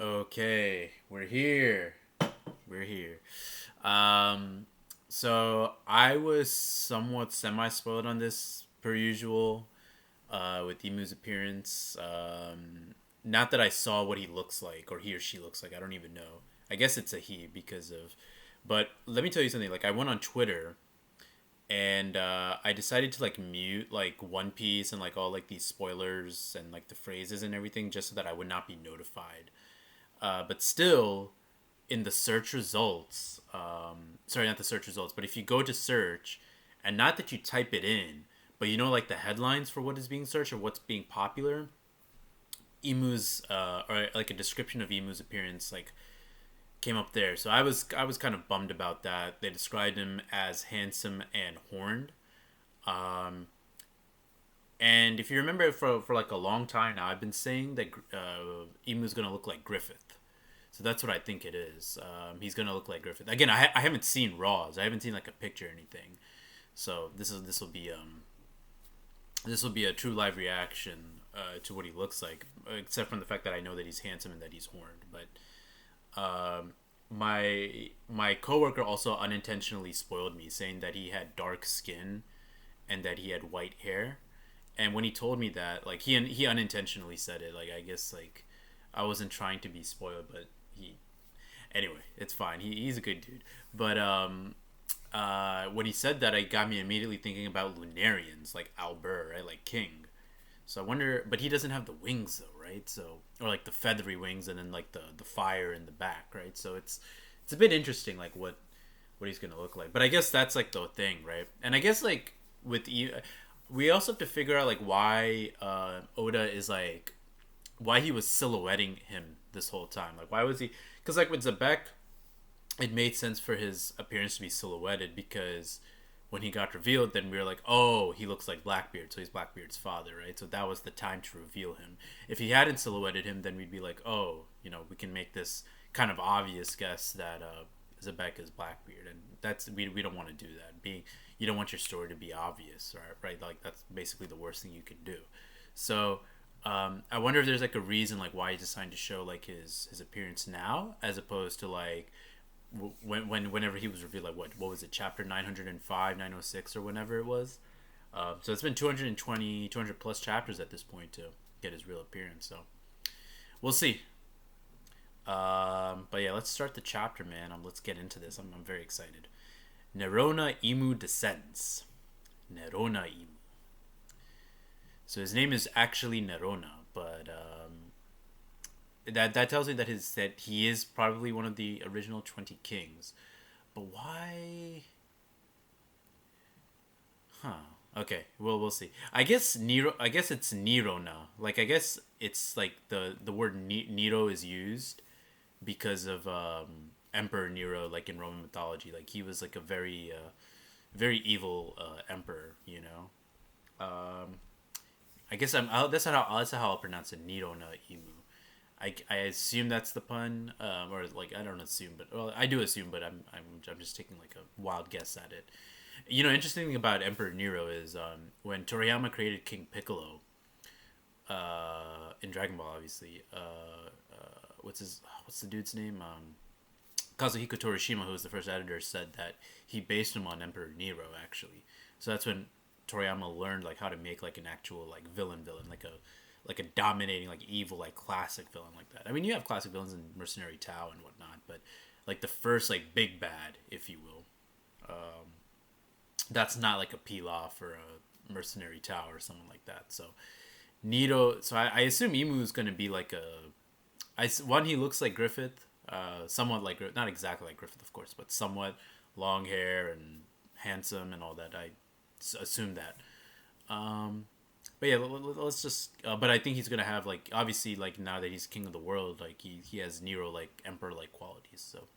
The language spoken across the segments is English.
Okay, we're here. We're here. Um, so I was somewhat semi spoiled on this per usual, with Emu's appearance. Not that I saw what he looks like or he or she looks like. I don't even know. I guess it's a he because of. But let me tell you something. Like I went on Twitter and I decided to like mute like One Piece and like all like these spoilers and like the phrases and everything just so that I would not be notified. But still, in the search results, sorry, not the search results, but if you go to search, and not that you type it in, but you know, like the headlines for what is being searched or what's being popular, Emu's, or like a description of Emu's appearance, like came up there. So I was kind of bummed about that. They described him as handsome and horned. Um, and if you remember, for like a long time now, I've been saying that Emu's gonna look like Griffith. So that's what I think it is. He's gonna look like Griffith. Again, I haven't seen Raws. I haven't seen like a picture or anything. So this will be a true live reaction to what he looks like, except from the fact that I know that he's handsome and that he's horned. But my coworker also unintentionally spoiled me, saying that he had dark skin and that he had white hair. And when he told me that, like he unintentionally said it. Like I guess like I wasn't trying to be spoiled, but he anyway, it's fine. He's a good dude. But when he said that, it got me immediately thinking about Lunarians, like Albert, right? Like King. So I wonder, but he doesn't have the wings though, right? So or like the feathery wings, and then like the fire in the back, right? So it's a bit interesting, like what he's gonna look like. But I guess that's like the thing, right? And I guess like we also have to figure out like why Oda is like why he was silhouetting him this whole time. Like why was he? Because like with Zebek, it made sense for his appearance to be silhouetted because when he got revealed, then we were like, oh, he looks like Blackbeard, so he's Blackbeard's father, right? So that was the time to reveal him. If he hadn't silhouetted him, then we'd be like, oh, we can make this kind of obvious guess that Zebek is Blackbeard, and that's we don't want to do that. Being you don't want your story to be obvious, right? Like that's basically the worst thing you can do. So I wonder if there's like a reason like why he decided to show like his appearance now as opposed to like whenever he was revealed, like what was it, chapter 905, 906, or whenever it was. So it's been 220, 200 plus chapters at this point to get his real appearance. So we'll see. But yeah, let's start the chapter, man. Let's get into this. I'm very excited. Nerona Imu descends. Nerona Imu. So his name is actually Nerona, but that tells me that he is probably one of the original 20 kings. But why? Huh. Okay. Well, we'll see. I guess Nero. I guess it's Nero now. Like I guess it's like the word Nero is used because of Emperor Nero, like in Roman mythology. Like he was like a very evil emperor. I guess that's how I'll pronounce it. Nero na Imu. I assume that's the pun, or like I don't assume, but well, I do assume, but I'm just taking like a wild guess at it. Interesting thing about Emperor Nero is when Toriyama created King Piccolo in Dragon Ball, obviously. What's the dude's name? Kazuhiko Torishima, who was the first editor, said that he based him on Emperor Nero actually. So that's when Toriyama learned like how to make like an actual like villain, like a dominating like evil like classic villain like that. I mean, you have classic villains in Mercenary Tao and whatnot, but like the first like big bad, if you will, that's not like a Pilaf or a Mercenary Tao or something like that. So Nito, so I assume Emu is going to be like one, he looks like Griffith, somewhat like, not exactly like Griffith, of course, but somewhat long hair and handsome and all that. I assume that. Um, but yeah, let's just. But I think he's gonna have like obviously like now that he's king of the world, like he has Nero like emperor like qualities. So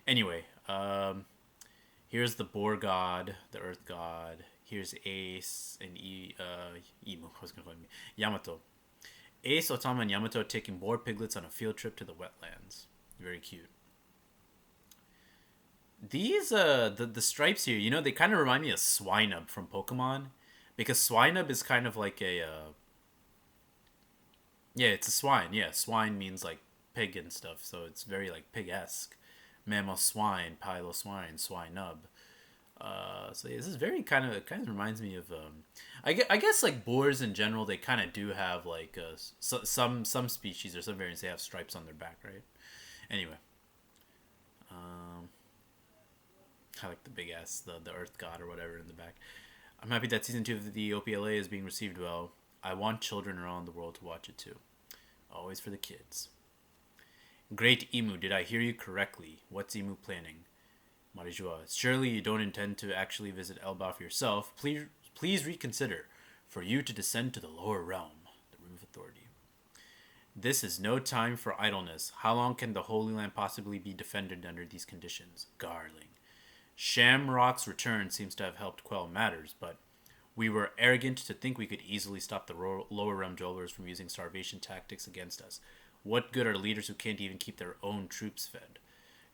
anyway, here's the boar god, the earth god. Here's Ace and Emu. I was gonna call him Yamato. Ace, Otama, and Yamato are taking boar piglets on a field trip to the wetlands. Very cute. These the stripes here, they kind of remind me of Swinub from Pokemon, because Swinub is kind of like a yeah, it's a swine. Yeah, swine means like pig and stuff, so it's very like pig-esque. Mammal swine, pilo swine, swine nub. So yeah, this is very kind of reminds me of I guess like boars in general, they kind of do have like some species or some variants, they have stripes on their back, right? Anyway, um, I like the big ass, the earth god or whatever in the back. I'm happy that season 2 of the OPLA is being received well. I want children around the world to watch it too. Always for the kids. Great Emu, did I hear you correctly? What's Emu planning? Marijua, surely you don't intend to actually visit Elbaf yourself. Please reconsider, for you to descend to the lower realm, the Room of Authority. This is no time for idleness. How long can the Holy Land possibly be defended under these conditions? Garling. Shamrock's return seems to have helped quell matters, but we were arrogant to think we could easily stop the lower realm dwellers from using starvation tactics against us. What good are leaders who can't even keep their own troops fed?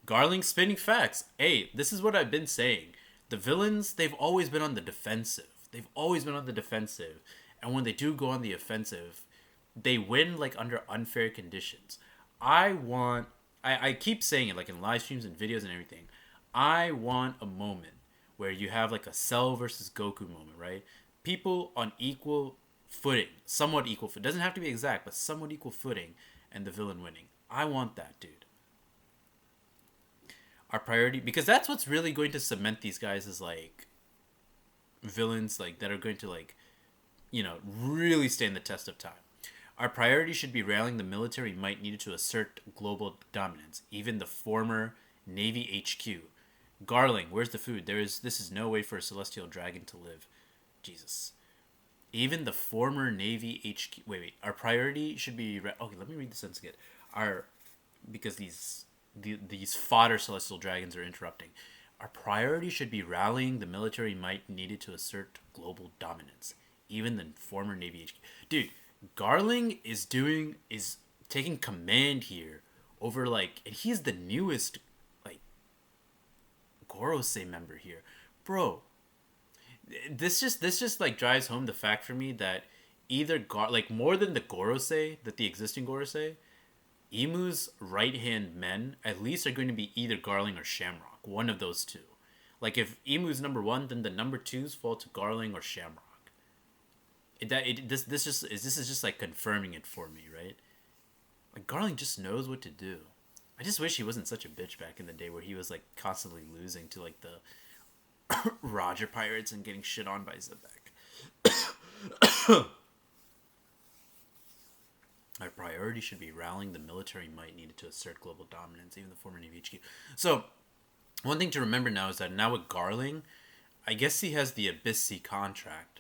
Garling spinning facts. Hey, this is what I've been saying. The villains, they've always been on the defensive. They've always been on the defensive. And when they do go on the offensive, they win like under unfair conditions. I keep saying it like in live streams and videos and everything. I want a moment where you have like a Cell versus Goku moment, right? People on equal footing, somewhat equal footing. Doesn't have to be exact, but somewhat equal footing, and the villain winning. I want that, dude. Our priority, because that's what's really going to cement these guys as like villains, like that are going to like, really stand the test of time. Our priority should be rallying the military might needed to assert global dominance, even the former Navy HQ. Garling, where's the food? This is no way for a celestial dragon to live. Jesus. Even the former Navy HQ. Wait. Our priority should be. Okay, let me read the sentence again. Because these fodder celestial dragons are interrupting. Our priority should be rallying the military might needed to assert global dominance. Even the former Navy HQ. Dude, Garling is taking command here over like, and he's the newest like Gorosei member here, bro. This just like drives home the fact for me that either like more than the Gorosei, that the existing Gorosei, Emu's right hand men at least are going to be either Garling or Shamrock, one of those two. Like if Emu's number one, then the number twos fall to Garling or Shamrock. This is just like confirming it for me, right? Like Garling just knows what to do. I just wish he wasn't such a bitch back in the day where he was like constantly losing to like the Roger Pirates and getting shit on by Zebek. Our priority should be rallying the military might needed to assert global dominance, even the former Navy HQ. So, one thing to remember now is that now with Garling, I guess he has the Abyss Sea contract.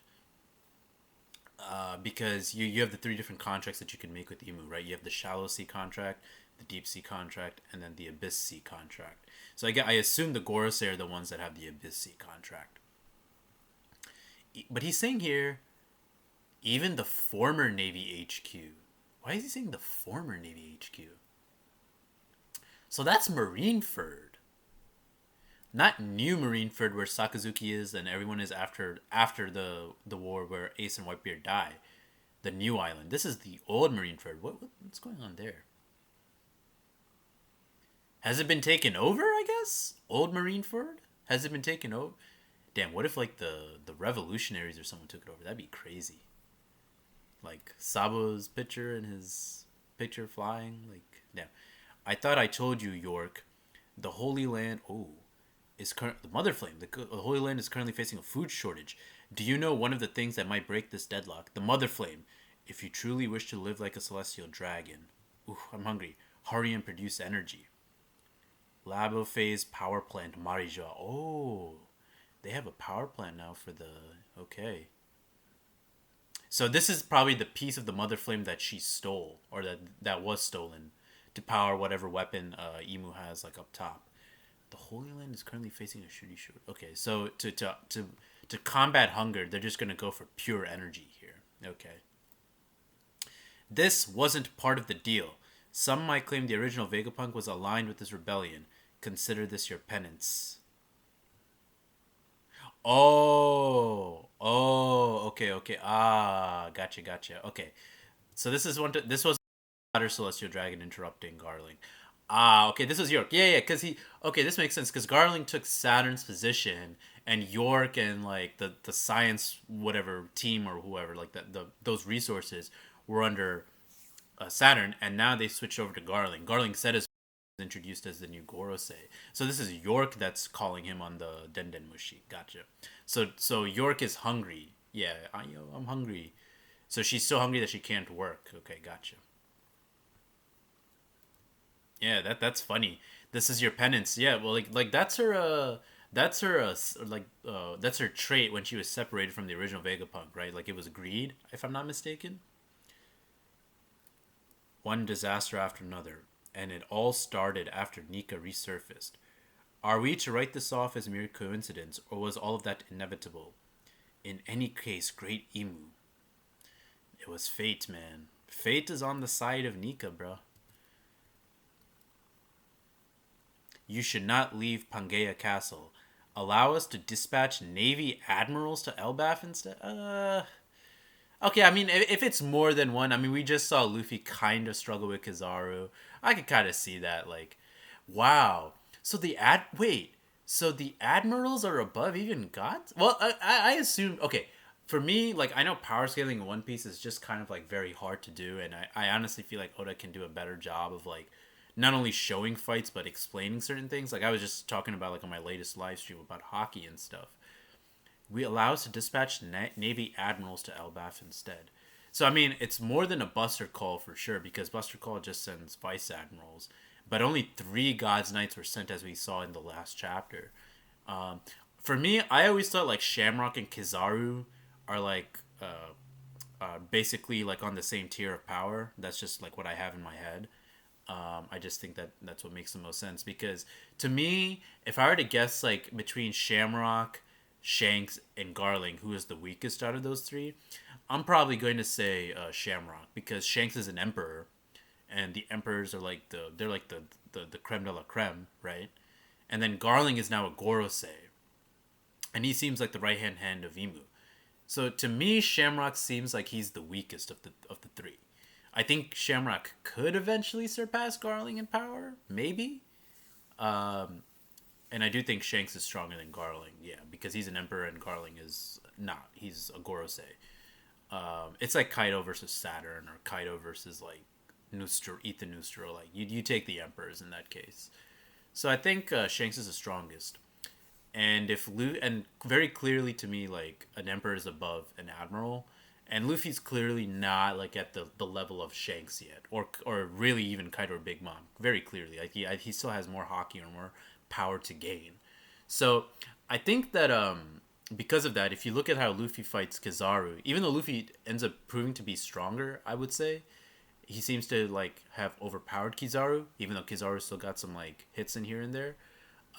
Because you have the 3 different contracts that you can make with Emu, right? You have the Shallow Sea contract, the Deep Sea contract, and then the Abyss Sea contract. So I assume the Gorosei are the ones that have the Abyss Sea contract. But he's saying here, even the former Navy HQ. Why is he saying the former Navy HQ? So that's Marineford. Not New Marineford where Sakazuki is and everyone is after the war where Ace and Whitebeard die. The new island. This is the old Marineford. What's going on there? Has it been taken over, I guess? Old Marineford? Has it been taken over? Damn, what if like the revolutionaries or someone took it over? That'd be crazy. Like Sabo's picture and his picture flying. Like, damn. I thought I told you, York. The Holy Land... Oh. The Mother Flame. The Holy Land is currently facing a food shortage. Do you know one of the things that might break this deadlock? The Mother Flame. If you truly wish to live like a celestial dragon. Ooh, I'm hungry. Hurry and produce energy. Labophase power plant Marija. Oh, they have a power plant now for the... Okay. So this is probably the piece of the Mother Flame that she stole. Or that was stolen. To power whatever weapon Emu has like up top. The Holy Land is currently facing a shooty short. Okay, so to combat hunger, they're just gonna go for pure energy here. Okay. This wasn't part of the deal. Some might claim the original Vegapunk was aligned with this rebellion. Consider this your penance. Oh, okay. Gotcha. Okay, so this was Ladder Celestial Dragon interrupting Garling. Ah, okay, this was York. Yeah, yeah, because he. Okay, this makes sense because Garling took Saturn's position, and York and like the science whatever team or whoever like that those resources were under Saturn, and now they switched over to Garling. Garling said is introduced as the new Gorosei. So this is York that's calling him on the Denden Mushi. Gotcha. So York is hungry. Yeah, I'm hungry. So she's so hungry that she can't work. Okay, gotcha. Yeah, that's funny. This is your penance. Yeah, well, like that's her that's her trait when she was separated from the original Vegapunk, right? Like it was greed, if I'm not mistaken. One disaster after another, and it all started after Nika resurfaced. Are we to write this off as mere coincidence, or was all of that inevitable? In any case, great Emu. It was fate, man. Fate is on the side of Nika, bruh. You should not leave Pangaea Castle. Allow us to dispatch Navy admirals to Elbaf instead? Okay, I mean, if it's more than one, I mean, we just saw Luffy kind of struggle with Kizaru. I could kind of see that, like, wow. So so the admirals are above even gods? Well, I assume, okay, for me, like, I know power scaling in One Piece is just kind of, like, very hard to do, and I honestly feel like Oda can do a better job of, like, not only showing fights, but explaining certain things. Like, I was just talking about, like, on my latest live stream about hockey and stuff. We allow us to dispatch Navy admirals to Elbaf instead. So I mean, it's more than a Buster Call for sure because Buster Call just sends vice admirals, but only three God's Knights were sent as we saw in the last chapter. Um, for me, I always thought like Shamrock and Kizaru are like basically like on the same tier of power. That's just like what I have in my head. I just think that that's what makes the most sense because to me, if I were to guess like between Shamrock, Shanks, and Garling, who is the weakest out of those three, I'm probably going to say Shamrock because Shanks is an emperor, and the emperors are like they're like the creme de la creme, right? And then Garling is now a Gorosei, and he seems like the right hand of Imu. So to me, Shamrock seems like he's the weakest of the three. I think Shamrock could eventually surpass Garling in power, maybe. And I do think Shanks is stronger than Garling, yeah, because he's an emperor and Garling is not. He's a Gorosei. It's like Kaido versus Saturn or Kaido versus like Nustro, Ethan Nustro. Like you take the emperors in that case. So I think Shanks is the strongest. And if and very clearly to me, like an emperor is above an admiral, and Luffy's clearly not like at the level of Shanks yet, or really even Kaido or Big Mom. Very clearly, like he still has more hockey or more power to gain. So I think that because of that, if you look at how Luffy fights Kizaru, even though Luffy ends up proving to be stronger, I would say he seems to like have overpowered Kizaru, even though Kizaru still got some like hits in here and there.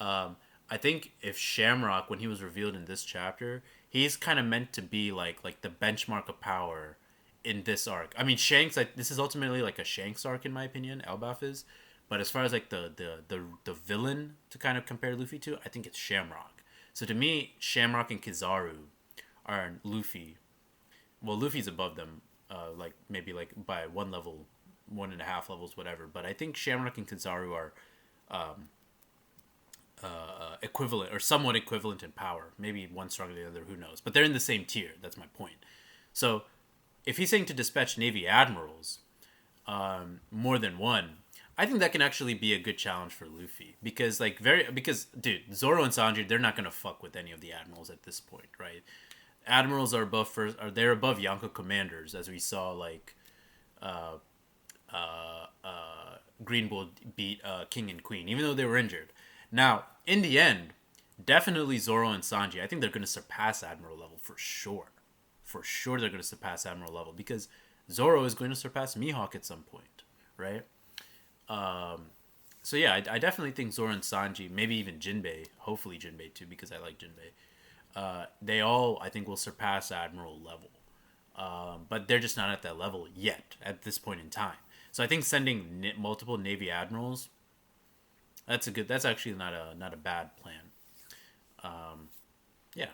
Um, I think if Shamrock, when he was revealed in this chapter, he's kind of meant to be like the benchmark of power in this arc. I mean, Shanks, like this is ultimately like a Shanks arc in my opinion. Elbaf is, but as far as like the villain to kind of compare Luffy to, I think it's Shamrock. So to me, Shamrock and Kizaru are Luffy. Well, Luffy's above them, like maybe like by one level, one and a half levels, whatever. But I think Shamrock and Kizaru are equivalent or somewhat equivalent in power. Maybe one stronger than the other, who knows? But they're in the same tier. That's my point. So if he's saying to dispatch Navy admirals, more than one, I think that can actually be a good challenge for Luffy because dude, Zoro and Sanji, they're not gonna fuck with any of the admirals at this point, right? Admirals are above first, are they're above Yonko commanders, as we saw like Green Bull beat King and Queen, even though they were injured. Now, in the end, definitely Zoro and Sanji, I think they're gonna surpass Admiral level for sure. For sure, they're gonna surpass Admiral level because Zoro is going to surpass Mihawk at some point, right? So yeah, I definitely think Zoro and Sanji, maybe even Jinbei, hopefully Jinbei too, because I like Jinbei. They all I think will surpass Admiral level, but they're just not at that level yet at this point in time. So I think sending multiple Navy admirals, that's a good. That's actually not a bad plan. Yeah,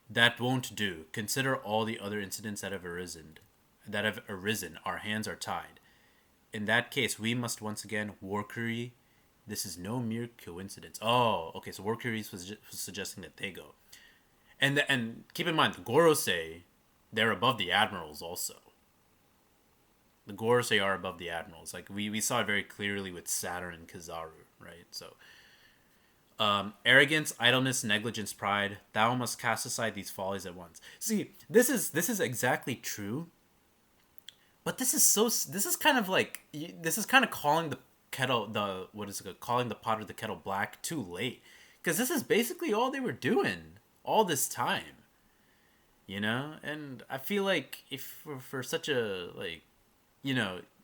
that won't do. Consider all the other incidents that have arisen. that have arisen. Our hands are tied. In that case, we must once again Warkuri. This is no mere coincidence. Oh, okay. So Warkuri was suggesting that they go, and keep in mind the Gorosei, they're above the admirals also. The Gorosei are above the admirals. Like we saw it very clearly with Saturn and Kizaru, right? So arrogance, idleness, negligence, pride. Thou must cast aside these follies at once. See, this is exactly true. But this is so. This is kind of like. This is kind of calling the kettle the what is it? Calling the pot or the kettle black too late, because this is basically all they were doing all this time. And I feel like if for such a like,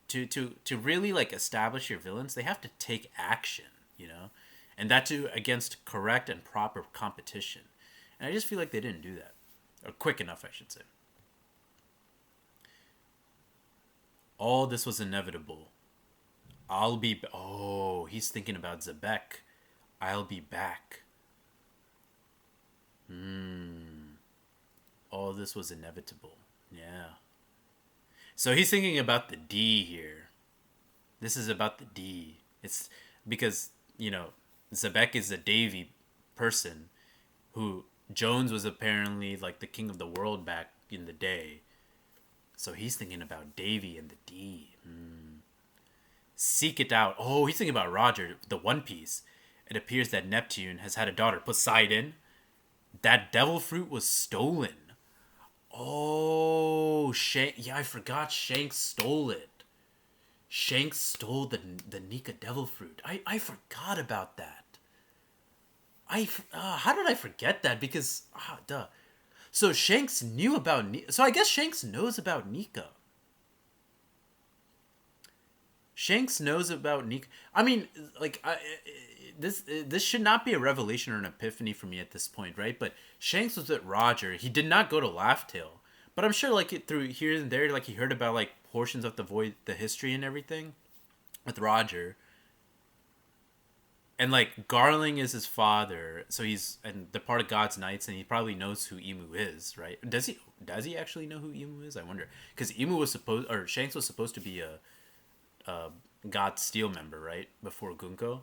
to really like establish your villains, they have to take action. And that too against correct and proper competition. And I just feel like they didn't do that, or quick enough, I should say. All this was inevitable. Oh, he's thinking about Zebek. I'll be back. All this was inevitable. Yeah. So he's thinking about the D here. This is about the D. It's because, Zebek is a Davy person who Jones was apparently like the king of the world back in the day. So he's thinking about Davy and the D. Seek it out. Oh, he's thinking about Roger, the One Piece. It appears that Neptune has had a daughter, Poseidon. That devil fruit was stolen. Oh, yeah, I forgot Shanks stole it. Shanks stole the Nika devil fruit. I forgot about that. How did I forget that? Because, duh. So Shanks knew about Nika. So I guess Shanks knows about Nika. Shanks knows about Nika. I mean, like, this should not be a revelation or an epiphany for me at this point, right? But Shanks was with Roger. He did not go to Laugh-Tale. But I'm sure, like, through here and there, like, he heard about, like, portions of the history and everything with Roger. And, like, Garling is his father, so and they're part of God's Knights, and he probably knows who Imu is, right? Does he actually know who Imu is? I wonder. Because Shanks was supposed to be a God's Steel member, right? Before Gunko.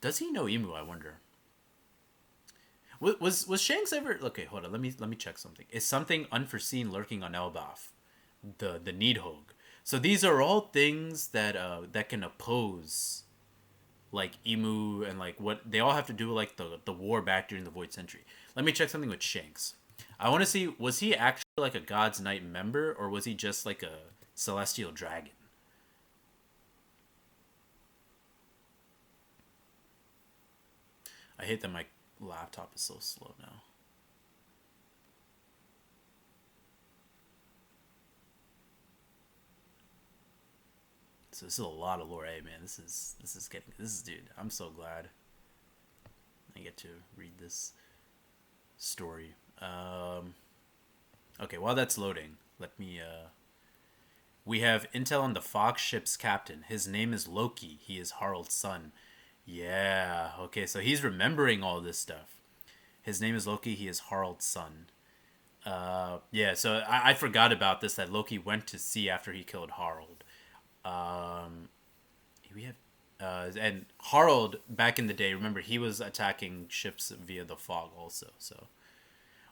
Does he know Imu, I wonder? Was Shanks ever... Okay, hold on. Let me check something. Is something unforeseen lurking on Elbaf? The Nidhogg. So these are all things that can oppose, like, Imu, and like what they all have to do with, like, the war back during the Void Century. Let me check something with Shanks. I want to see, was he actually like a God's Knight member, or was he just like a celestial dragon? I hate that my laptop is so slow now. So this is a lot of lore. Hey man, this is dude. I'm so glad I get to read this story. Okay, while that's loading, let me we have intel on the Fox ship's captain. His name is Loki. He is Harald's son. Yeah, okay, so he's remembering all this stuff. His name is Loki. He is Harald's son. Yeah, so I forgot about this, that Loki went to sea after he killed Harald. We have and Harald back in the day, remember, he was attacking ships via the fog also. So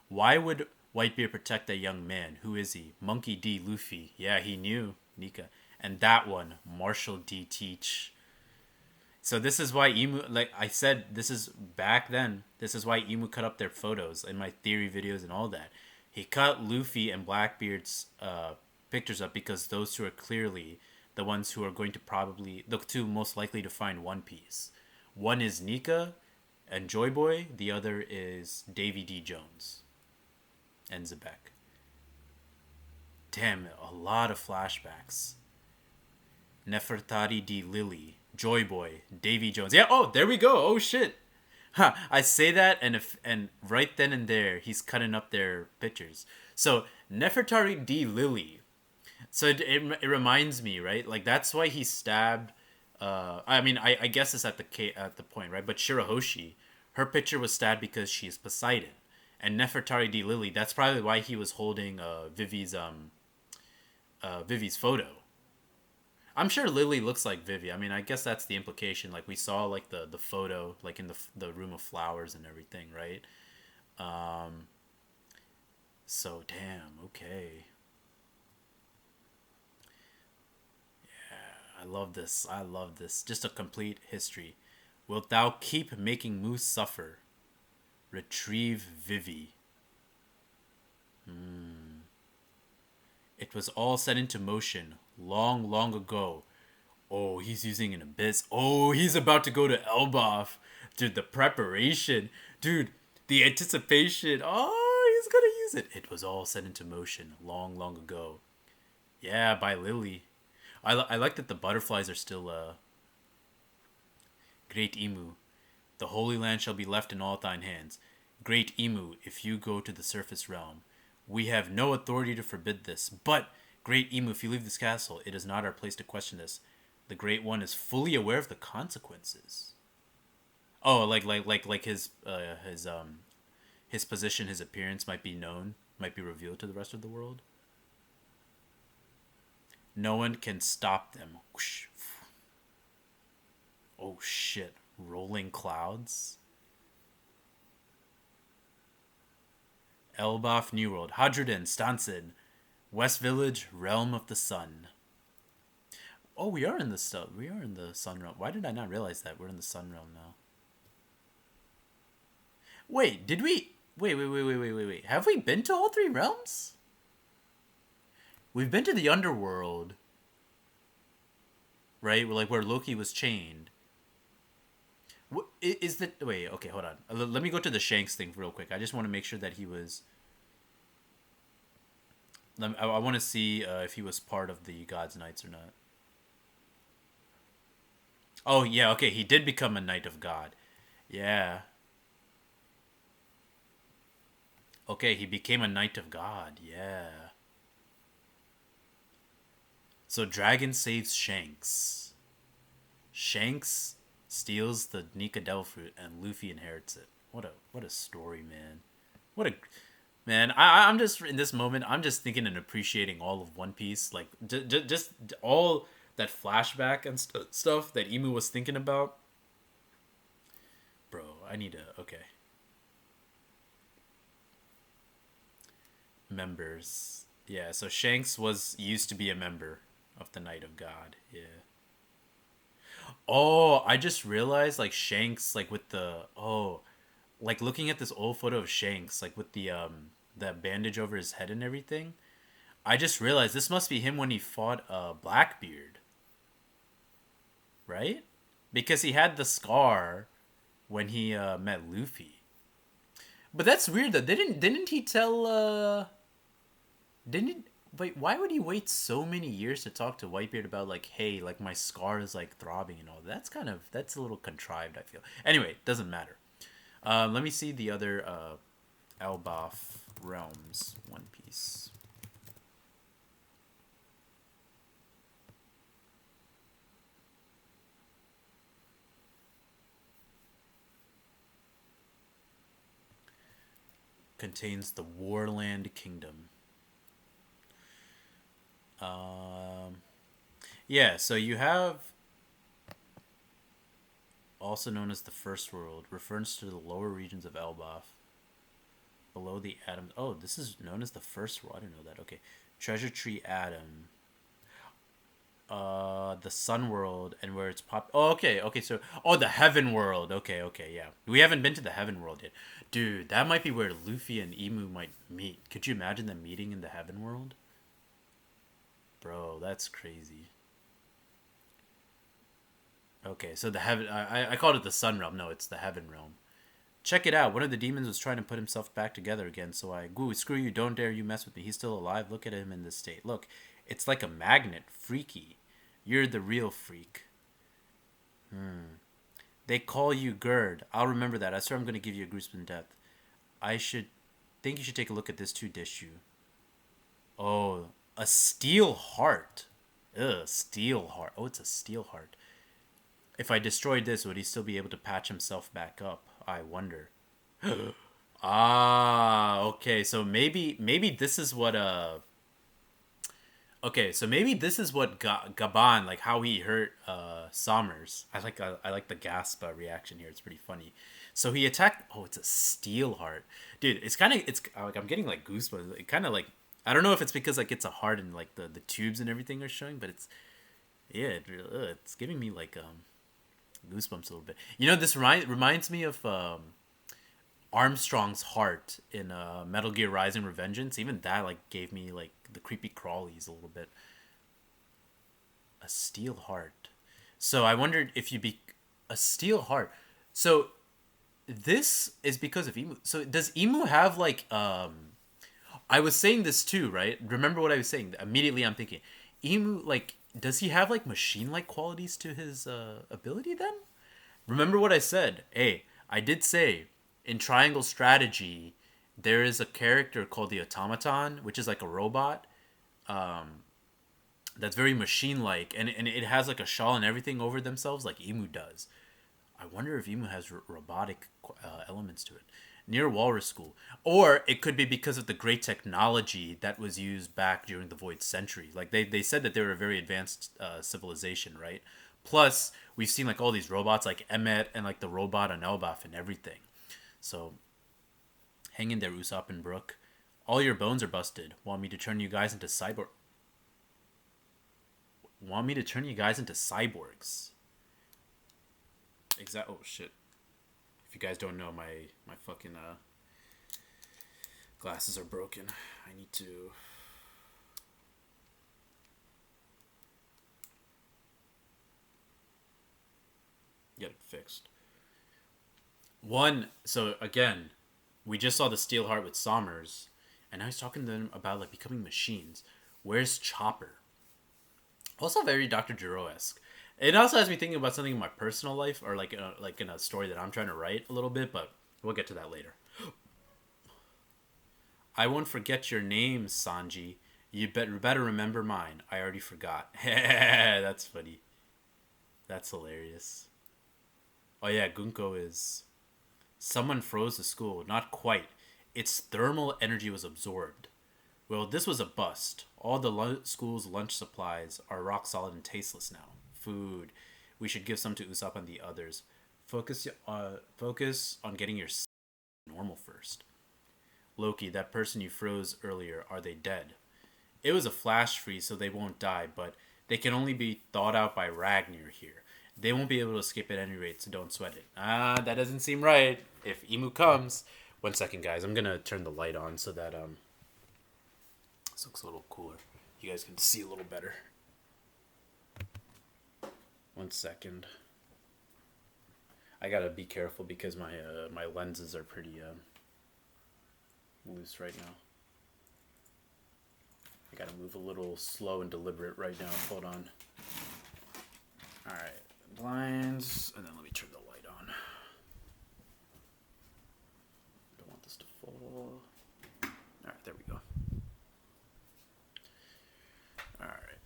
why would Whitebeard protect a young man? Who is he? Monkey D. Luffy. Yeah, he knew Nika. And that one, Marshall D. Teach. So this is why Emu, like I said, this is back then. This is why Emu cut up their photos in my theory videos and all that. He cut Luffy and Blackbeard's pictures up because those two are clearly the ones who are going to probably, the two most likely to find One Piece. One is Nika and Joy Boy. The other is Davy D. Jones and Zebek. Damn, a lot of flashbacks. Nefertari D. Lily, Joy Boy, Davy Jones. Yeah, oh, there we go. Oh, shit. Huh, I say that, and right then and there, he's cutting up their pictures. So, Nefertari D. Lily. So, it reminds me, right? Like, that's why he stabbed... I mean, I guess it's at the point, right? But Shirahoshi, her picture was stabbed because she's Poseidon. And Nefertari D. Lily, that's probably why he was holding Vivi's Vivi's photo. I'm sure Lily looks like Vivi. I mean, I guess that's the implication. Like we saw like the photo like in the room of flowers and everything, right? Um, so damn, okay. I love this. I love this. Just a complete history. Wilt thou keep making Moose suffer? Retrieve Vivi. It was all set into motion long, long ago. Oh, he's using an abyss. Oh, he's about to go to Elbaf. Dude, the preparation. Dude, the anticipation. Oh, he's gonna use it. It was all set into motion long, long ago. Yeah, by Lily. I like that the butterflies are still Great Emu. The Holy Land shall be left in all thine hands. Great Emu, if you go to the surface realm, we have no authority to forbid this. But, Great Emu, if you leave this castle, it is not our place to question this. The Great One is fully aware of the consequences. Oh, like his position, his appearance might be known, might be revealed to the rest of the world. No one can stop them. Whoosh. Oh shit! Rolling clouds. Elbaf, New World, Hadruden, Stansid, West Village, Realm of the Sun. Oh, we are in the stuff. We are in the Sun Realm. Why did I not realize that we're in the Sun Realm now? Wait, did we? Wait. Have we been to all three realms? We've been to the underworld, right? Like where Loki was chained. Is that? Wait, okay, hold on. Let me go to the Shanks thing real quick. I just want to make sure that he was. I want to see if he was part of the God's Knights or not. Oh yeah, okay. He did become a Knight of God. Yeah. Okay, he became a Knight of God. Yeah. So Dragon saves Shanks. Shanks steals the Nika Devil Fruit, and Luffy inherits it. What a story, man. What a man. I'm just in this moment. I'm just thinking and appreciating all of One Piece, like just all that flashback and stuff that Emu was thinking about. Bro, I need to. Okay, members. Yeah, so Shanks was used to be a member of the Knight of God. Yeah. Oh, I just realized like Shanks like with the like looking at this old photo of Shanks like with the that bandage over his head and everything. I just realized this must be him when he fought Blackbeard, right? Because he had the scar when he met Luffy. But that's weird though. Didn't he tell didn't wait, why would he wait so many years to talk to Whitebeard about like, hey, like my scar is like throbbing and all? That's a little contrived, I feel. Anyway, doesn't matter. Let me see the other Elbaf realms One Piece. Contains the Warland Kingdom. Um, yeah, so you have also known as the First World, refers to the lower regions of Elbaf, below the Atom. Oh, this is known as the First World. I didn't know that. Okay, Treasure Tree Atom. The Sun World and where it's pop. Oh, okay. So, the Heaven World. Okay, yeah. We haven't been to the Heaven World yet, dude. That might be where Luffy and Emu might meet. Could you imagine them meeting in the Heaven World? Bro, that's crazy. Okay, so the heaven. I called it the Sun Realm. No, it's the Heaven Realm. Check it out. One of the demons was trying to put himself back together again. So screw you. Don't dare you mess with me. He's still alive. Look at him in this state. Look, it's like a magnet. Freaky. You're the real freak. They call you Gerd. I'll remember that. I swear I'm gonna give you a gruesome death. I should think you should take a look at this too, Dishu. Oh, a steel heart. Ugh, steel heart. Oh, it's a steel heart. If I destroyed this, would he still be able to patch himself back up? I wonder. Ah, okay. So maybe this is what Okay, so maybe this is what Gaban, like how he hurt Sommers. I like the gasp reaction here. It's pretty funny. So he attacked. Oh, it's a steel heart, dude. It's like I'm getting like goosebumps. It kind of like I don't know if it's because like it's a heart and like the tubes and everything are showing, but it's yeah, it's giving me like goosebumps a little bit. You know, this reminds me of Armstrong's heart in Metal Gear Rising: Revengeance. Even that like gave me like the creepy crawlies a little bit. A steel heart. So I wondered if you be a steel heart. So this is because of Emu. So does Emu have like I was saying this too, right? Remember what I was saying? Immediately I'm thinking, Emu like does he have like machine like qualities to his ability then? Remember what I said? Hey, I did say in Triangle Strategy there is a character called the Automaton, which is like a robot that's very machine like and it has like a shawl and everything over themselves like Emu does. I wonder if Emu has robotic elements to it. Near Walrus School. Or it could be because of the great technology that was used back during the Void Century. Like, they said that they were a very advanced civilization, right? Plus, we've seen, like, all these robots, like Emmet and, like, the robot on Elbaf and everything. So, hang in there, Usopp and Brook. All your bones are busted. Want me to turn you guys into cyborg... Want me to turn you guys into cyborgs? Oh, shit. If you guys don't know, my fucking glasses are broken. I need to get it fixed. So again, we just saw the Steel Heart with Sommers, and now he's talking to them about like becoming machines. Where's Chopper? Also very Dr. Gero-esque. It also has me thinking about something in my personal life, or like in a story that I'm trying to write a little bit, but we'll get to that later. I won't forget your name, Sanji. You better remember mine. I already forgot. That's funny. That's hilarious. Oh yeah, Gunko is... Someone froze the school. Not quite. Its thermal energy was absorbed. Well, this was a bust. All the school's lunch supplies are rock solid and tasteless now. Food. We should give some to Usopp and the others. Focus on getting your normal first. Loki, that person you froze earlier, are they dead? It was a flash freeze, so they won't die, but they can only be thawed out by Ragnar here. They won't be able to escape at any rate, so don't sweat it. That doesn't seem right. If Emu comes... One second, guys. I'm gonna turn the light on so that, this looks a little cooler. You guys can see a little better. One second. I gotta be careful because my lenses are pretty, loose right now. I gotta move a little slow and deliberate right now. Hold on. Alright. Blinds. And then let me turn the light on. Don't want this to fall. Alright, there we go. Alright.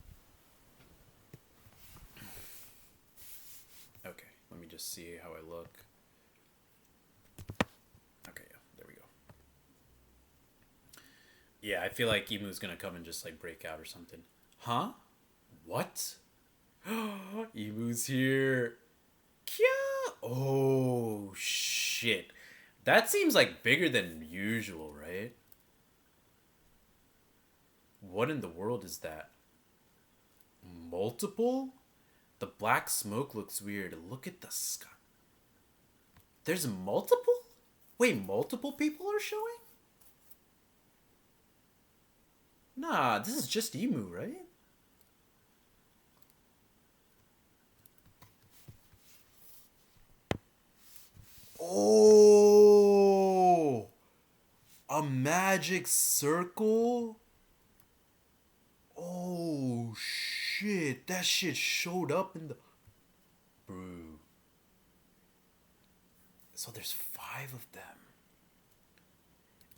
Okay, let me just see how I look. Okay, yeah, there we go. Yeah, I feel like Emu's gonna come and just like break out or something. Huh? What? Emu's here. Kya! Oh, shit. That seems like bigger than usual, right? What in the world is that? Multiple? The black smoke looks weird. Look at the sky. There's multiple? Wait, multiple people are showing? Nah, this is just Emu, right? Oh, a magic circle? Oh, shit. That shit showed up in the... Brew. So there's 5 of them.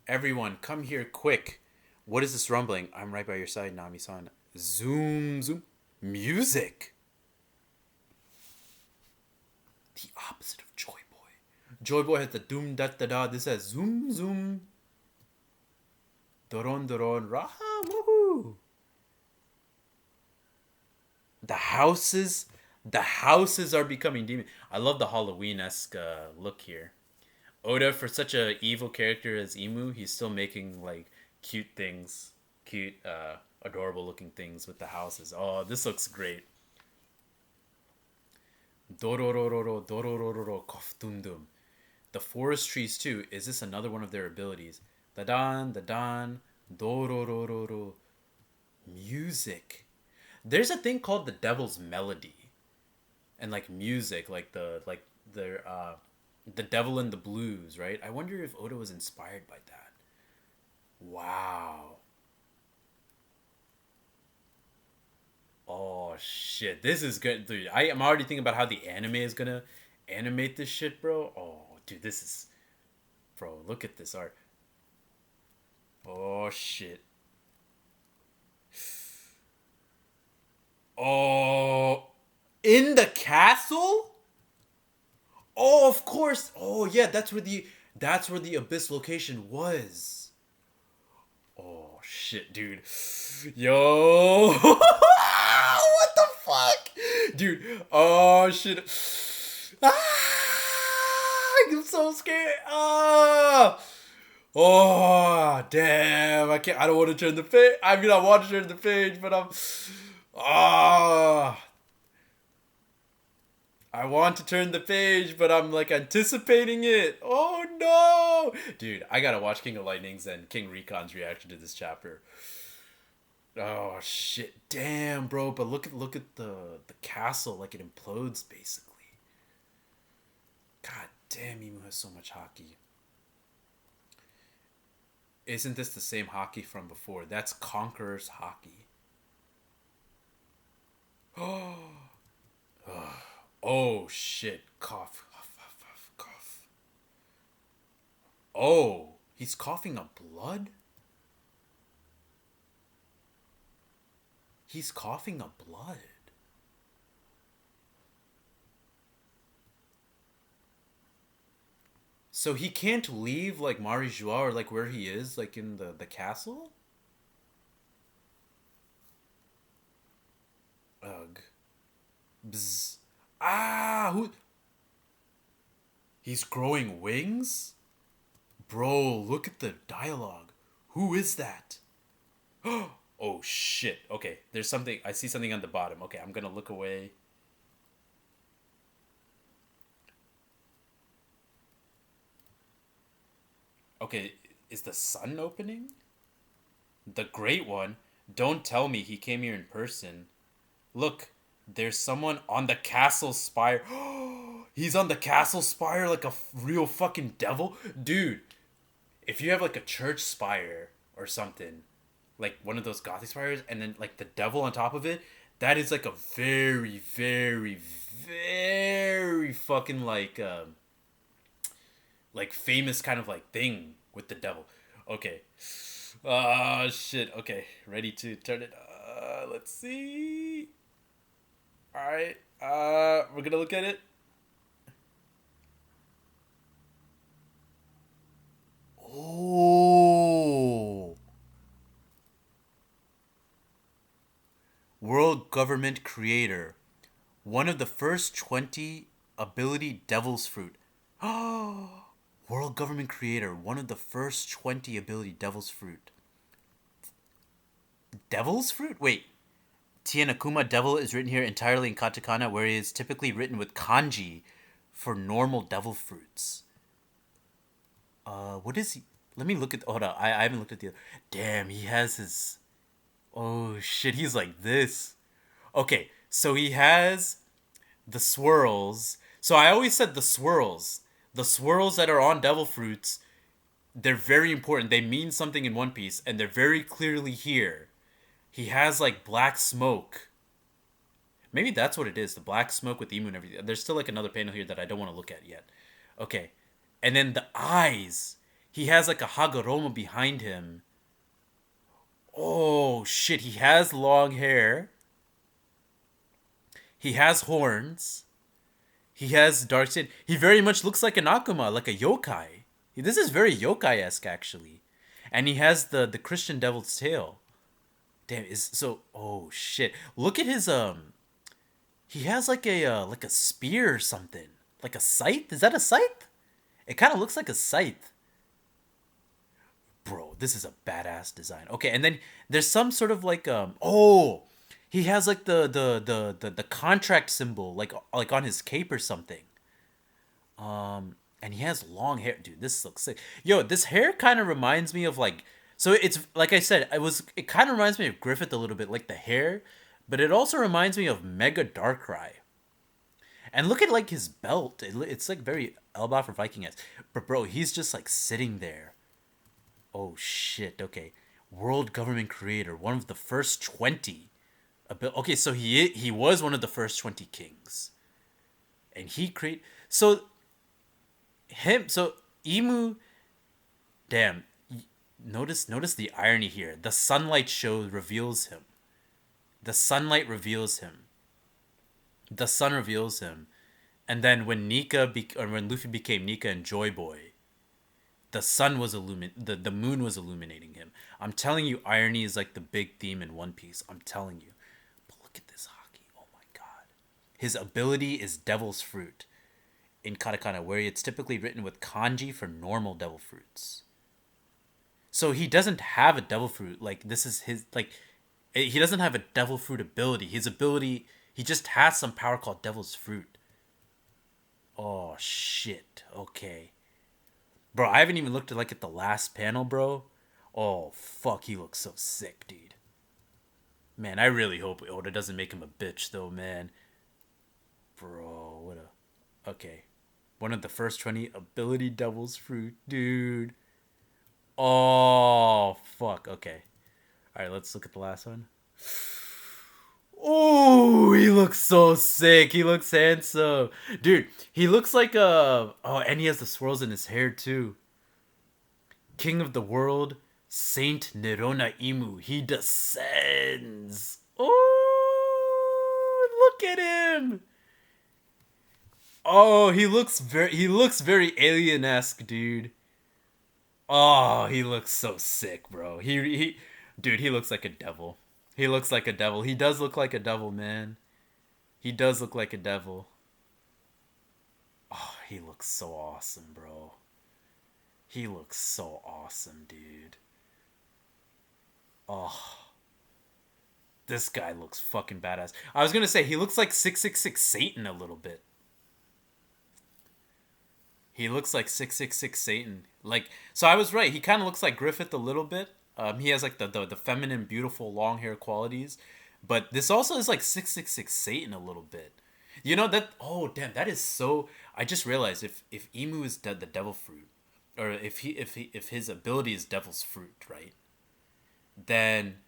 Everyone, come here quick. What is this rumbling? I'm right by your side, Nami-san. Zoom, zoom. Music. The opposite of Joy Boy. Joy Boy has the doom da da da. This has zoom, zoom. Doron, doron, raha, woohoo. The houses, the houses are becoming demon. I love the Halloween esque look here. Oda, for such a evil character as Emu, he's still making like cute things, cute, adorable looking things with the houses. Oh, this looks great. Dorororo, dorororo, koftundum. The forest trees too. Is this another one of their abilities? The dan, dorororo. Music. There's a thing called the Devil's Melody, and like music, the Devil in the Blues, right? I wonder if Oda was inspired by that. Wow. Oh shit, this is good, dude. I am already thinking about how the anime is gonna animate this shit, bro. Oh, dude, this is, bro. Look at this art. Oh shit. Oh, in the castle? Oh, of course. Oh yeah, that's where the abyss location was. Oh shit, dude. Yo. What the fuck? Dude. Oh shit. Ah, I'm so scared. Ah. Oh, damn. I don't want to turn the page. I mean, I want to turn the page, but I'm. Ah. I want to turn the page, but I'm like anticipating it. Oh no, dude! I gotta watch King of Lightning's and King Recon's reaction to this chapter. Oh shit! Damn, bro! But look at the castle, like it implodes basically. God damn, Emu has so much hockey. Isn't this the same hockey from before? That's Conqueror's hockey. Oh shit! Cough, cough, cough, cough, cough. Oh, he's coughing up blood? He's coughing up blood. So he can't leave like Marijua or like where he is, like in the castle? Ugh. Bzz. Ah, who? He's growing wings? Bro, look at the dialogue. Who is that? Oh shit. Okay, there's something. I see something on the bottom. Okay, I'm gonna look away. Okay, is the sun opening? The great one? Don't tell me he came here in person. Look, there's someone on the castle spire. He's on the castle spire like a real fucking devil? Dude, if you have like a church spire or something, like one of those gothic spires, and then like the devil on top of it, that is like a very, very, very fucking like famous kind of like thing with the devil. Okay. Shit. Okay, ready to turn it. Let's see. All right. We're gonna look at it. Oh. World Government Creator. One of the first 20 ability Devil's Fruit. Oh. World Government Creator. One of the first 20 ability Devil's Fruit. Devil's Fruit? Wait. Tien Akuma Devil is written here entirely in katakana, where it is typically written with kanji for normal devil fruits. What is he? Let me look at. Hold on, I haven't looked at the. Damn, he has his. Oh shit, he's like this. Okay, so he has the swirls. So I always said the swirls that are on devil fruits, they're very important. They mean something in One Piece, and they're very clearly here. He has like black smoke. Maybe that's what it is. The black smoke with Emu and everything. There's still like another panel here that I don't want to look at yet. Okay. And then the eyes. He has like a Hagoromo behind him. Oh shit, he has long hair. He has horns. He has dark skin. He very much looks like an Akuma, like a yokai. This is very yokai-esque actually. And he has the Christian Devil's tail. Damn, is so oh shit. Look at his He has like a spear or something. Like a scythe? Is that a scythe? It kind of looks like a scythe. Bro, this is a badass design. Okay, and then there's some sort of like oh, he has like the contract symbol like on his cape or something. And he has long hair. Dude, this looks sick. Yo, this hair kind of reminds me of like, so it's like I said, it kind of reminds me of Griffith a little bit, like the hair, but it also reminds me of Mega Darkrai. And look at like his belt. It's like very Elbaf or Viking esque. But bro, he's just like sitting there. Oh shit. Okay, world government creator, one of the first 20. Okay, so he was one of the first 20 kings, and he create so him so Emu. Damn. Notice the irony here. The sunlight show reveals him. The sunlight reveals him. The sun reveals him. And then when or when Luffy became Nika and Joy Boy, the sun was the moon was illuminating him. I'm telling you, irony is like the big theme in One Piece. I'm telling you. But look at this hockey. Oh my god. His ability is Devil's Fruit in katakana, where it's typically written with kanji for normal devil fruits. So he doesn't have a devil fruit. Like this is his like he doesn't have a devil fruit ability. His ability he just has some power called Devil's Fruit. Oh shit. Okay. Bro, I haven't even looked at the last panel, bro. Oh fuck, he looks so sick, dude. Man, I really hope Oda doesn't make him a bitch though, man. Bro, what a okay. One of the first 20 ability Devil's Fruit, dude. Oh fuck. Okay. All right, let's look at the last one. Oh, he looks so sick. He looks handsome. Dude, he looks like a oh, and he has the swirls in his hair too. King of the world, Saint Nerona Imu. He descends. Oh, look at him. Oh, he looks very alien-esque, dude. Oh, he looks so sick, bro. Dude, he looks like a devil. He looks like a devil. He does look like a devil, man. He does look like a devil. Oh, he looks so awesome, bro. He looks so awesome, dude. Oh, this guy looks fucking badass. I was gonna say he looks like 666 Satan a little bit. He looks like 666 Satan. Like, so I was right. He kind of looks like Griffith a little bit. He has like the feminine, beautiful long hair qualities, but this also is like 666 Satan a little bit. You know that? Oh damn, that is so. I just realized if Emu is the devil fruit, or if his ability is devil's fruit, right? Then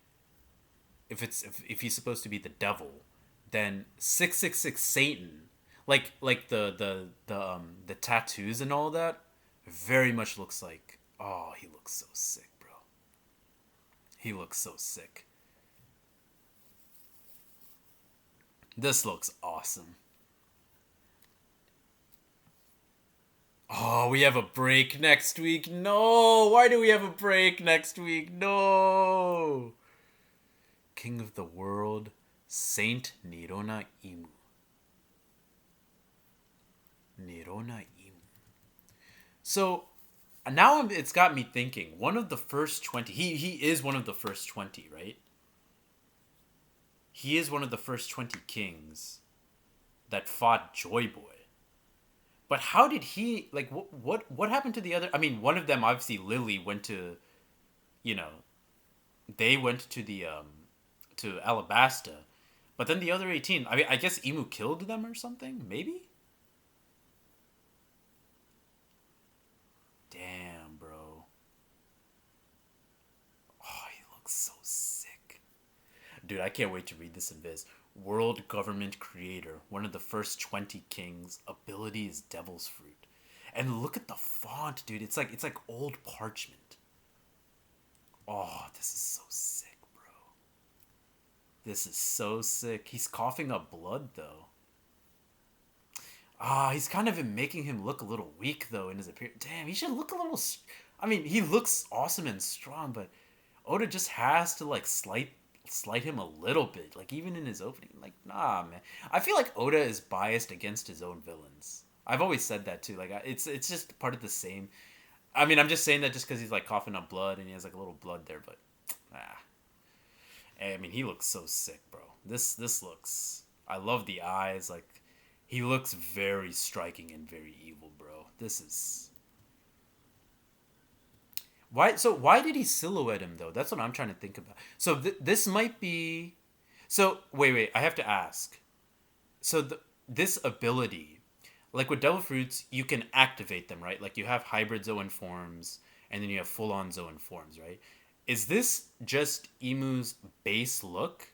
if he's supposed to be the devil, then 666 Satan, like the tattoos and all that, very much looks like. Oh, he looks so sick, bro. He looks so sick. This looks awesome. Oh, we have a break next week. No, why do we have a break next week? No. King of the world, Saint Nirona Imu. Nirona Imu. So now it's got me thinking. One of the first 20. He is one of the first 20, right? He is one of the first 20 kings that fought Joy Boy. But how did he like what happened to the other? I mean, one of them obviously Lily went to, you know, they went to the to Alabasta, but then the other 18. I mean, I guess Emu killed them or something. Maybe. Damn, bro. Oh, he looks so sick. Dude, I can't wait to read this in Viz. World government creator, one of the first 20 kings. Ability is Devil's Fruit. And look at the font, dude. It's like old parchment. Oh, this is so sick, bro. This is so sick. He's coughing up blood though. Ah, he's kind of been making him look a little weak though in his appearance. Damn, he should look a little. I mean, he looks awesome and strong, but Oda just has to like slight him a little bit. Like even in his opening, like nah, man. I feel like Oda is biased against his own villains. I've always said that too. Like it's just part of the same. I mean, I'm just saying that just because he's like coughing up blood and he has like a little blood there, but ah, I mean, he looks so sick, bro. This looks. I love the eyes. Like he looks very striking and very evil, bro. This is why. So why did he silhouette him though? That's what I'm trying to think about. So this might be. So wait. I have to ask. So this ability, like with devil fruits, you can activate them, right? Like you have hybrid Zoan forms, and then you have full on Zoan forms, right? Is this just Emu's base look?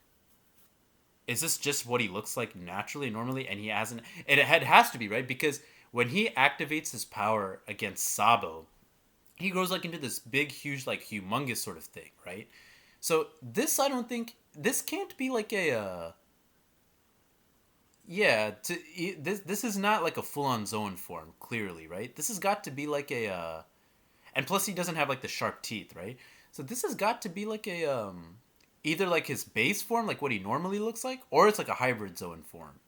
Is this just what he looks like naturally, normally, and he hasn't? It has to be right because when he activates his power against Sabo, he grows like into this big, huge, like humongous sort of thing, right? So this, I don't think this can't be like a yeah. This is not like a full on zone form, clearly, right? This has got to be like a and plus he doesn't have like the sharp teeth, right? So this has got to be like a either like his base form, like what he normally looks like, or it's like a hybrid zone form.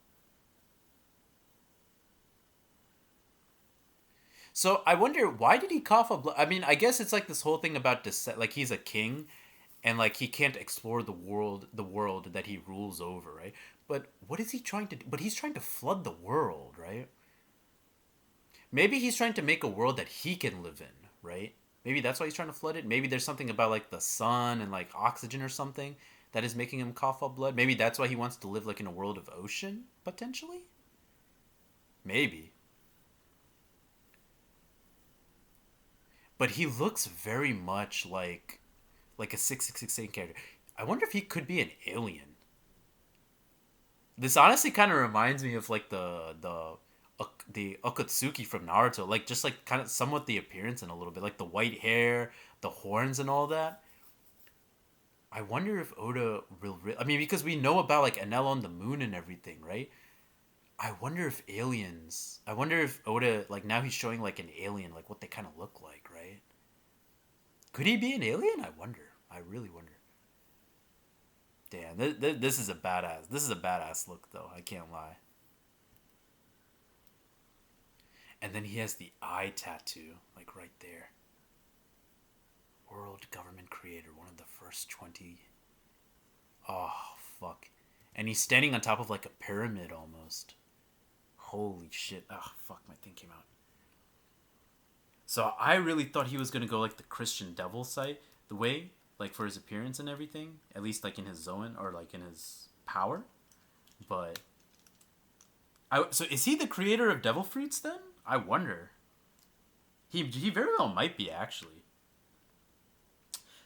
So I wonder why did he cough up blood? I mean, I guess it's like this whole thing about descent. Like he's a king, and like he can't explore the world that he rules over, right? But what is he trying to do? But he's trying to flood the world, right? Maybe he's trying to make a world that he can live in, right? Maybe that's why he's trying to flood it. Maybe there's something about like the sun and like oxygen or something that is making him cough up blood. Maybe that's why he wants to live like in a world of ocean, potentially. Maybe. But he looks very much like a 666 character. I wonder if he could be an alien. This honestly kind of reminds me of like the Akatsuki from Naruto, like just like kind of somewhat the appearance and a little bit like the white hair, the horns and all that. I wonder if Oda will. I mean, because we know about like Enel on the moon and everything, right? I wonder if aliens. I wonder if Oda like now he's showing like an alien, like what they kind of look like, right? Could he be an alien? I wonder. I really wonder. Damn, this is a badass. This is a badass look, though. I can't lie. And then he has the eye tattoo, like right there. World government creator, one of the first 20. Oh, fuck. And he's standing on top of like a pyramid almost. Holy shit. Oh, fuck, my thing came out. So I really thought he was gonna go like the Christian devil side, the way, like for his appearance and everything, at least like in his Zoan or like in his power. But so is he the creator of devil fruits then? I wonder. He very well might be actually.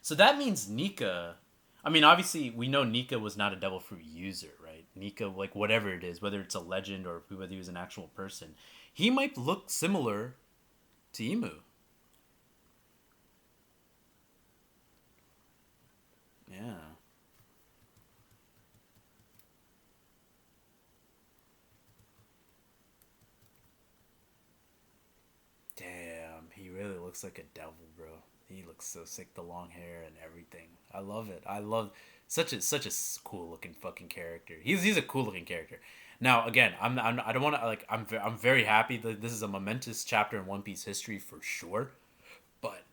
So that means Nika. I mean, obviously we know Nika was not a devil fruit user, right? Nika, like whatever it is, whether it's a legend or whether he was an actual person, he might look similar to Emu. Yeah. Damn, he really looks like a devil, bro. He looks so sick, the long hair and everything. I love it. I love such a cool looking fucking character. He's a cool looking character. Now again, I don't want to like I'm very happy that this is a momentous chapter in One Piece history for sure. But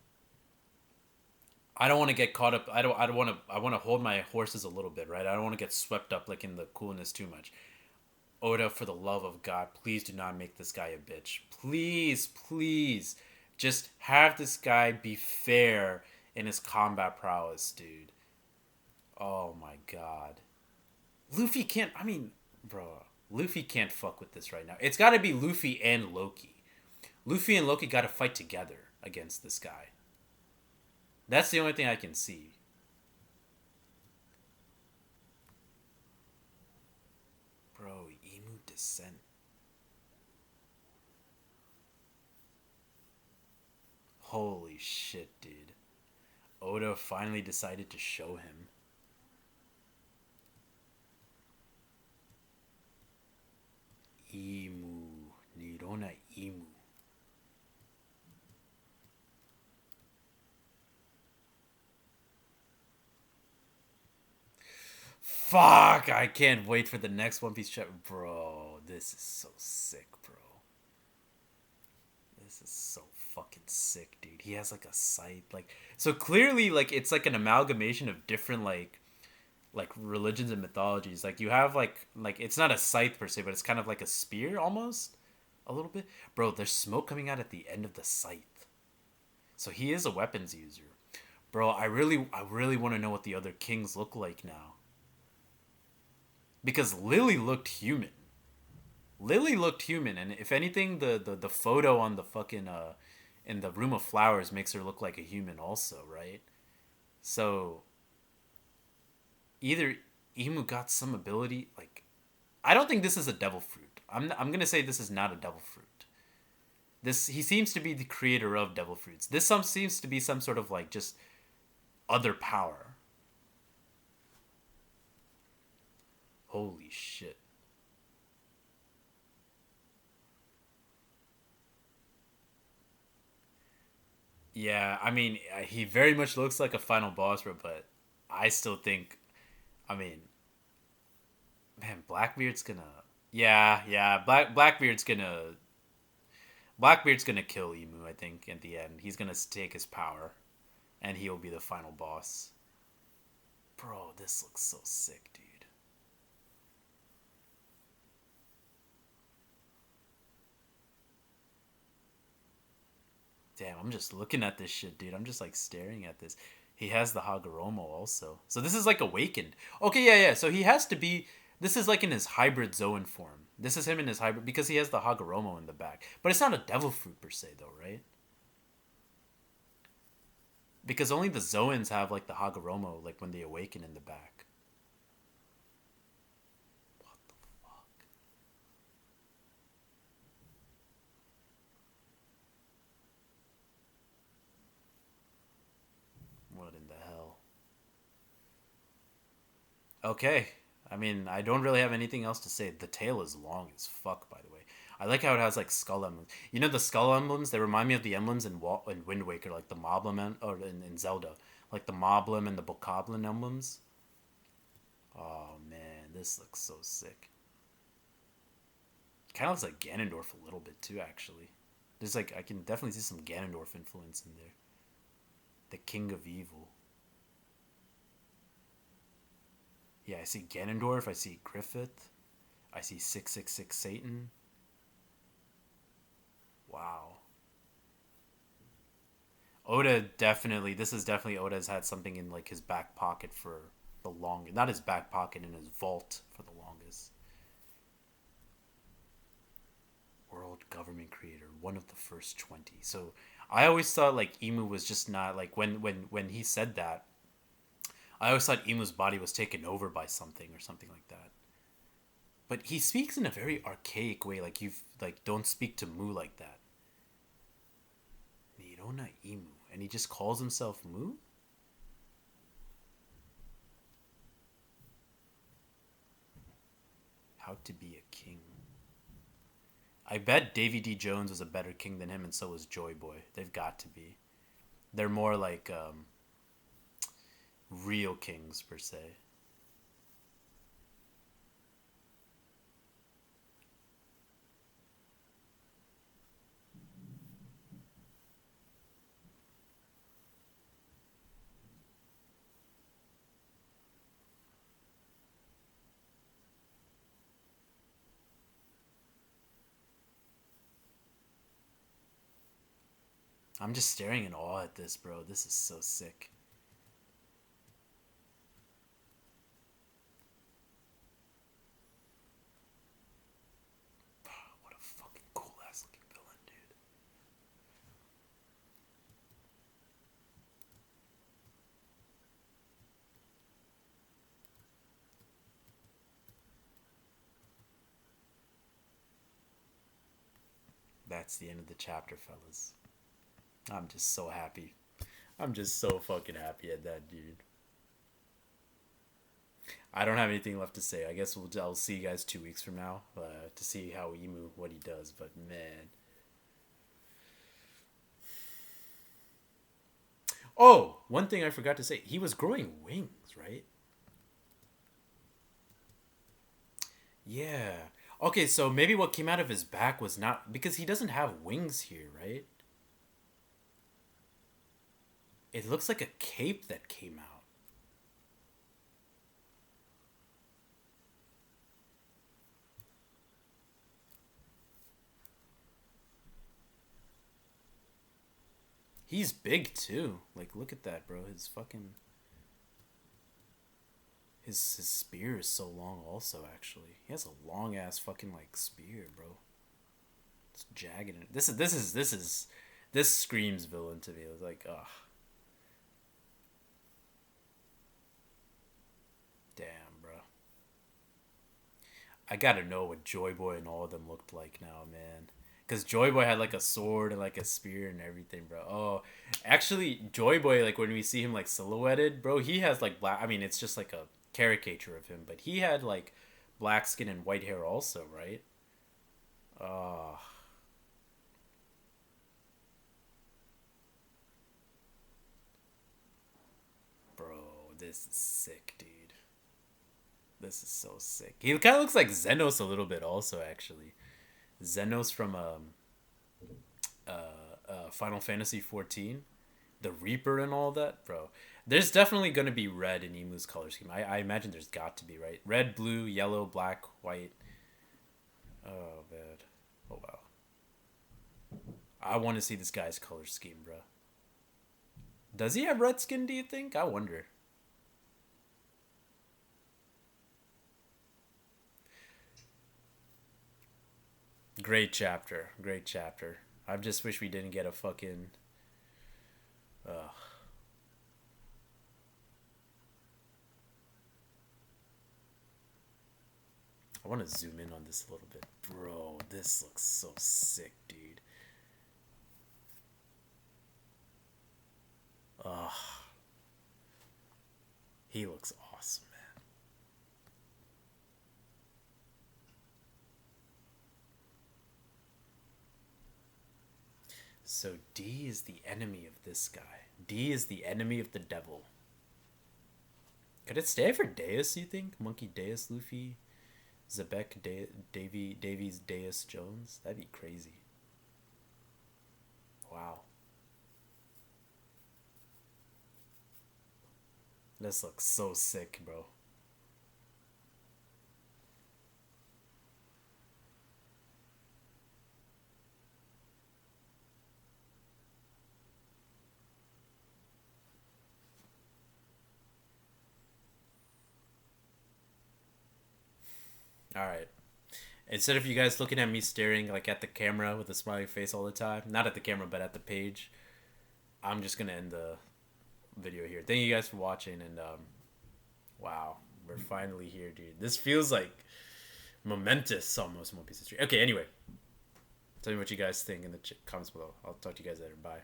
I don't want to get caught up. I don't want to. I want to hold my horses a little bit, right? I don't want to get swept up like in the coolness too much. Oda, for the love of God, please do not make this guy a bitch. Please, just have this guy be fair in his combat prowess, dude. Oh my God, Luffy can't. I mean, bro, Luffy can't fuck with this right now. It's got to be Luffy and Loki. Luffy and Loki got to fight together against this guy. That's the only thing I can see. Bro, Emu Descent. Holy shit, dude. Oda finally decided to show him. Emu. Nirona Emu. Fuck! I can't wait for the next One Piece chapter, bro. This is so sick, bro. This is so fucking sick, dude. He has like a scythe, like so clearly, like it's like an amalgamation of different like religions and mythologies. Like you have like it's not a scythe per se, but it's kind of like a spear almost, a little bit. Bro, there's smoke coming out at the end of the scythe, so he is a weapons user. Bro, I really want to know what the other kings look like now, because Lily looked human. Lily looked human, and if anything, the photo on the fucking in the room of flowers makes her look like a human also, right? So either Imu got some ability, like I don't think this is a devil fruit. I'm gonna say this is not a devil fruit. This he seems to be the creator of devil fruits. This some seems to be some sort of like just other power. Holy shit. Yeah, I mean, he very much looks like a final boss, but I still think, I mean, man, Blackbeard's gonna, yeah, Blackbeard's gonna kill Emu. I think at the end, he's gonna take his power, and he'll be the final boss. Bro, this looks so sick, dude. Damn, I'm just looking at this shit, dude. I'm just like staring at this. He has the Hagoromo also. So this is like awakened. Okay, yeah. So he has to be. This is like in his hybrid Zoan form. This is him in his hybrid because he has the Hagoromo in the back. But it's not a devil fruit per se, though, right? Because only the Zoans have like the Hagoromo, like when they awaken in the back. What the fuck? What in the hell? Okay. I mean, I don't really have anything else to say. The tail is long as fuck, by the way. I like how it has like skull emblems. You know the skull emblems? They remind me of the emblems in Wind Waker, like the Moblin or in Zelda, like the Moblin and the Bokoblin emblems. Oh man, this looks so sick. Kind of looks like Ganondorf a little bit too, actually. There's like I can definitely see some Ganondorf influence in there. The King of Evil. Yeah, I see Ganondorf. I see Griffith. I see 666 Satan. Wow. Oda definitely. This is definitely Oda's had something in like his back pocket for the longest. Not his back pocket, in his vault for the longest. World government creator, one of the first 20. So I always thought like Emu was just not like when he said that. I always thought Emu's body was taken over by something or something like that. But he speaks in a very archaic way, like you've like don't speak to Mu like that. Nirona Emu, and he just calls himself Mu. How to be a king. I bet Davy D. Jones was a better king than him, and so was Joy Boy. They've got to be. They're more like real kings per se. I'm just staring in awe at this, bro. This is so sick. What a fucking cool ass looking villain, dude. That's the end of the chapter, fellas. I'm just so happy. I'm just so fucking happy at that, dude. I don't have anything left to say. I guess I'll see you guys 2 weeks from now to see how Emu what he does. But man, oh, one thing I forgot to say: he was growing wings, right? Yeah. Okay, so maybe what came out of his back was not because he doesn't have wings here, right? It looks like a cape that came out. He's big too. Like, look at that, bro. His fucking his spear is so long. Also, actually, he has a long ass fucking like spear, bro. It's jagged. This screams villain to me. It's like, ugh, damn, bro. I gotta know what Joy Boy and all of them looked like now, man. Because Joy Boy had like a sword and like a spear and everything, bro. Oh, actually, Joy Boy, like when we see him like silhouetted, bro, he has like black. I mean, it's just like a caricature of him, but he had like black skin and white hair also, right? Oh, bro, this is sick, dude. This is so sick. He kind of looks like Xenos a little bit, also, actually. Xenos from Final Fantasy 14, the Reaper and all that, bro. There's definitely gonna be red in Emu's color scheme. I imagine there's got to be, right? Red, blue, yellow, black, white. Oh man. Oh wow. I want to see this guy's color scheme, bro. Does he have red skin? Do you think? I wonder. Great chapter. Great chapter. I just wish we didn't get a fucking. Uh, I want to zoom in on this a little bit, bro. This looks so sick, dude. Ugh, he looks awesome, man. So D is the enemy of this guy. D is the enemy of the devil. Could it stay for Deus? You think Monkey Deus Luffy, Zebek Davies Deus Jones? That'd be crazy. Wow, this looks so sick, bro. All right. Instead of you guys looking at me staring like at the camera with a smiley face all the time, not at the camera but at the page, I'm just gonna end the video here. Thank you guys for watching, and wow, we're finally here, dude. This feels like momentous almost One Piece history. Okay, anyway, tell me what you guys think in the comments below. I'll talk to you guys later. Bye.